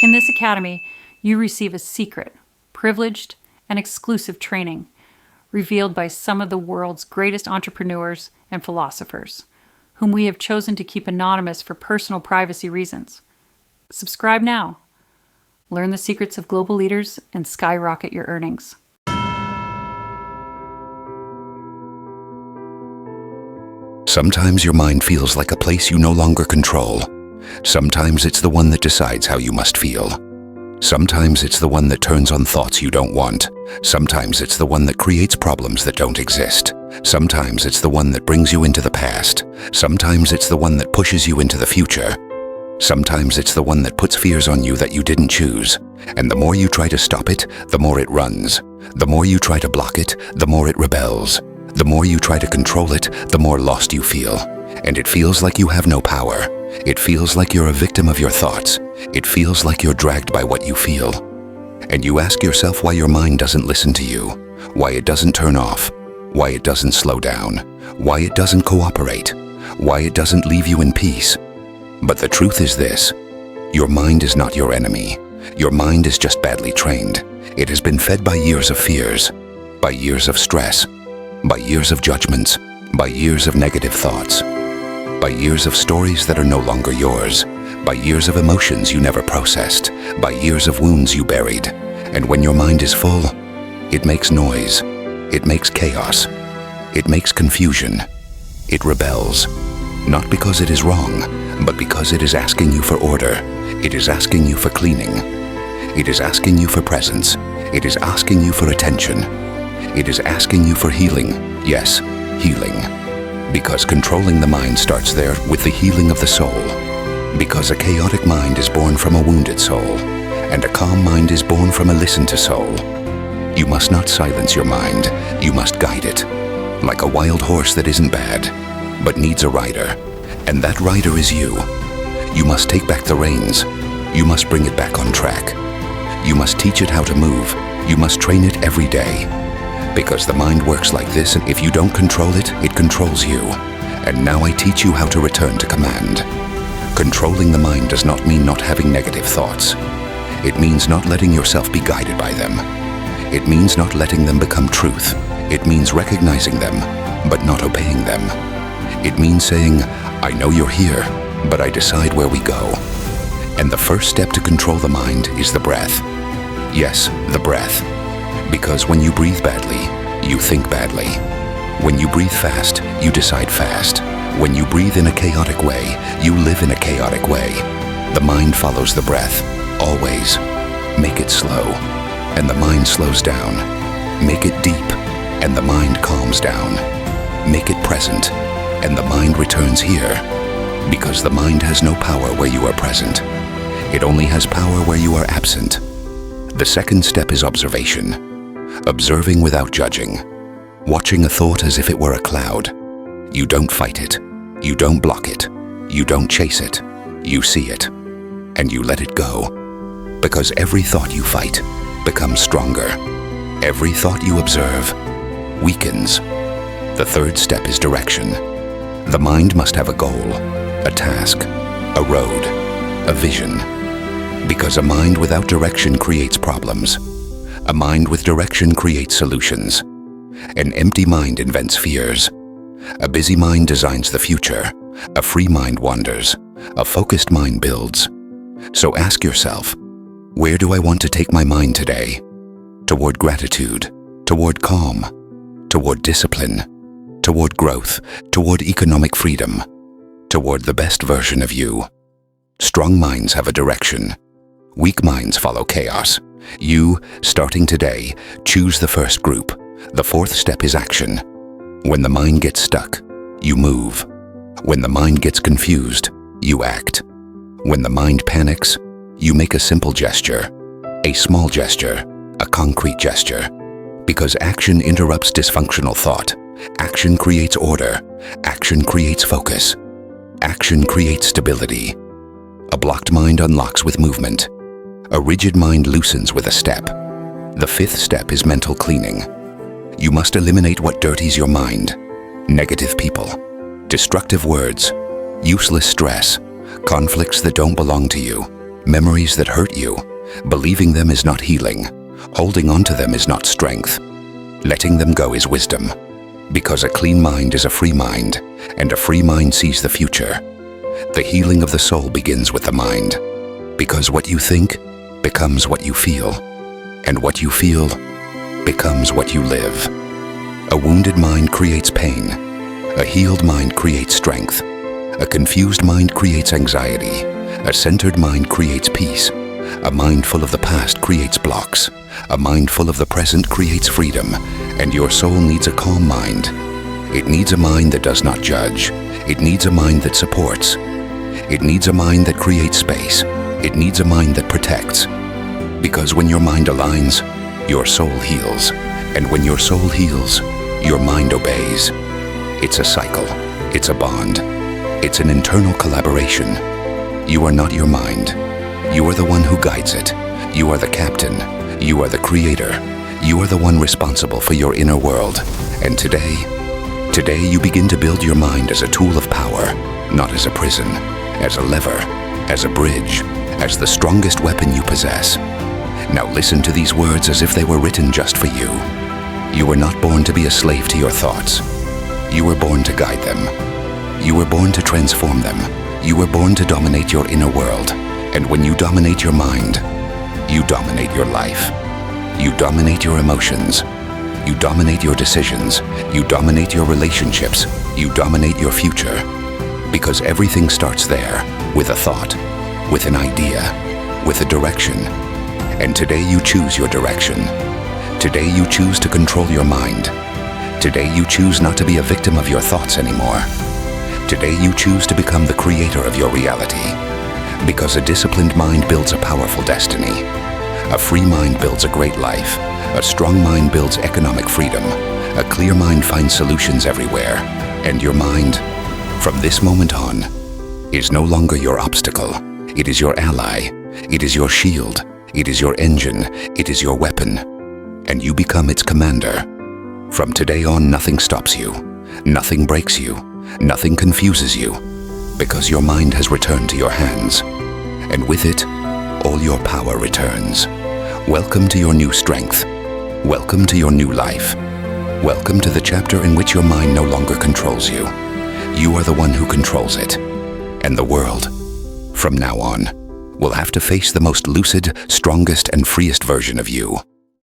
In this academy, you receive a secret, privileged, and exclusive training revealed by some of the world's greatest entrepreneurs and philosophers, whom we have chosen to keep anonymous for personal privacy reasons. Subscribe now. Learn the secrets of global leaders and skyrocket your earnings. Sometimes your mind feels like a place you no longer control. Sometimes it's the one that decides how you must feel. Sometimes it's the one that turns on thoughts you don't want. Sometimes it's the one that creates problems that don't exist. Sometimes it's the one that brings you into the past. Sometimes it's the one that pushes you into the future. Sometimes it's the one that puts fears on you that you didn't choose. And the more you try to stop it, the more it runs. The more you try to block it, the more it rebels. The more you try to control it, the more lost you feel. And it feels like you have no power. It feels like you're a victim of your thoughts. It feels like you're dragged by what you feel. And you ask yourself why your mind doesn't listen to you, why it doesn't turn off, why it doesn't slow down, why it doesn't cooperate, why it doesn't leave you in peace. But the truth is this: your mind is not your enemy. Your mind is just badly trained. It has been fed by years of fears, by years of stress, by years of judgments, by years of negative thoughts, by years of stories that are no longer yours, by years of emotions you never processed, by years of wounds you buried. And when your mind is full, it makes noise, it makes chaos, it makes confusion, it rebels. Not because it is wrong, but because it is asking you for order. It is asking you for cleaning. It is asking you for presence. It is asking you for attention. It is asking you for healing. Yes, healing. Because controlling the mind starts there with the healing of the soul. Because a chaotic mind is born from a wounded soul, and a calm mind is born from a listen-to soul. You must not silence your mind. You must guide it. Like a wild horse that isn't bad, but needs a rider. And that rider is you. You must take back the reins. You must bring it back on track. You must teach it how to move. You must train it every day. Because the mind works like this, and if you don't control it, it controls you. And now I teach you how to return to command. Controlling the mind does not mean not having negative thoughts. It means not letting yourself be guided by them. It means not letting them become truth. It means recognizing them, but not obeying them. It means saying, I know you're here, but I decide where we go. And the first step to control the mind is the breath. Yes, the breath. Because when you breathe badly, you think badly. When you breathe fast, you decide fast. When you breathe in a chaotic way, you live in a chaotic way. The mind follows the breath, always. Make it slow, and the mind slows down. Make it deep, and the mind calms down. Make it present, and the mind returns here. Because the mind has no power where you are present. It only has power where you are absent. The second step is observation. Observing without judging. Watching a thought as if it were a cloud. You don't fight it. You don't block it. You don't chase it. You see it. And you let it go. Because every thought you fight becomes stronger. Every thought you observe weakens. The third step is direction. The mind must have a goal, a task, a road, a vision. Because a mind without direction creates problems. A mind with direction creates solutions. An empty mind invents fears. A busy mind designs the future. A free mind wanders. A focused mind builds. So ask yourself, where do I want to take my mind today? Toward gratitude, toward calm, toward discipline, toward growth, toward economic freedom, toward the best version of you. Strong minds have a direction. Weak minds follow chaos. You, starting today, choose the first group. The fourth step is action. When the mind gets stuck, you move. When the mind gets confused, you act. When the mind panics, you make a simple gesture, a small gesture, a concrete gesture. Because action interrupts dysfunctional thought. Action creates order. Action creates focus. Action creates stability. A blocked mind unlocks with movement. A rigid mind loosens with a step. The fifth step is mental cleaning. You must eliminate what dirties your mind. Negative people, destructive words, useless stress, conflicts that don't belong to you, Memories that hurt you, believing them is not healing. Holding on to them is not strength. Letting them go is wisdom. Because a clean mind is a free mind, and a free mind sees the future. The healing of the soul begins with the mind. Because what you think becomes what you feel, and what you feel becomes what you live. A wounded mind creates pain. A healed mind creates strength. A confused mind creates anxiety. A centered mind creates peace. A mind full of the past creates blocks. A mind full of the present creates freedom. And your soul needs a calm mind. It needs a mind that does not judge. It needs a mind that supports. It needs a mind that creates space. It needs a mind that protects. Because when your mind aligns, your soul heals. And when your soul heals, your mind obeys. It's a cycle. It's a bond. It's an internal collaboration. You are not your mind. You are the one who guides it. You are the captain. You are the creator. You are the one responsible for your inner world. And today you begin to build your mind as a tool of power, not as a prison, as a lever, as a bridge, as the strongest weapon you possess. Now listen to these words as if they were written just for you. You were not born to be a slave to your thoughts. You were born to guide them. You were born to transform them. You were born to dominate your inner world. And when you dominate your mind, you dominate your life. You dominate your emotions. You dominate your decisions. You dominate your relationships. You dominate your future. Because everything starts there, with a thought, with an idea, with a direction. And today you choose your direction. Today you choose to control your mind. Today you choose not to be a victim of your thoughts anymore. Today you choose to become the creator of your reality. Because a disciplined mind builds a powerful destiny. A free mind builds a great life. A strong mind builds economic freedom. A clear mind finds solutions everywhere. And your mind, from this moment on, is no longer your obstacle. It is your ally. It is your shield. It is your engine. It is your weapon. And you become its commander. From today on, nothing stops you. Nothing breaks you. Nothing confuses you. Because your mind has returned to your hands. And with it, all your power returns. Welcome to your new strength. Welcome to your new life. Welcome to the chapter in which your mind no longer controls you. You are the one who controls it. And the world, from now on, will have to face the most lucid, strongest, and freest version of you.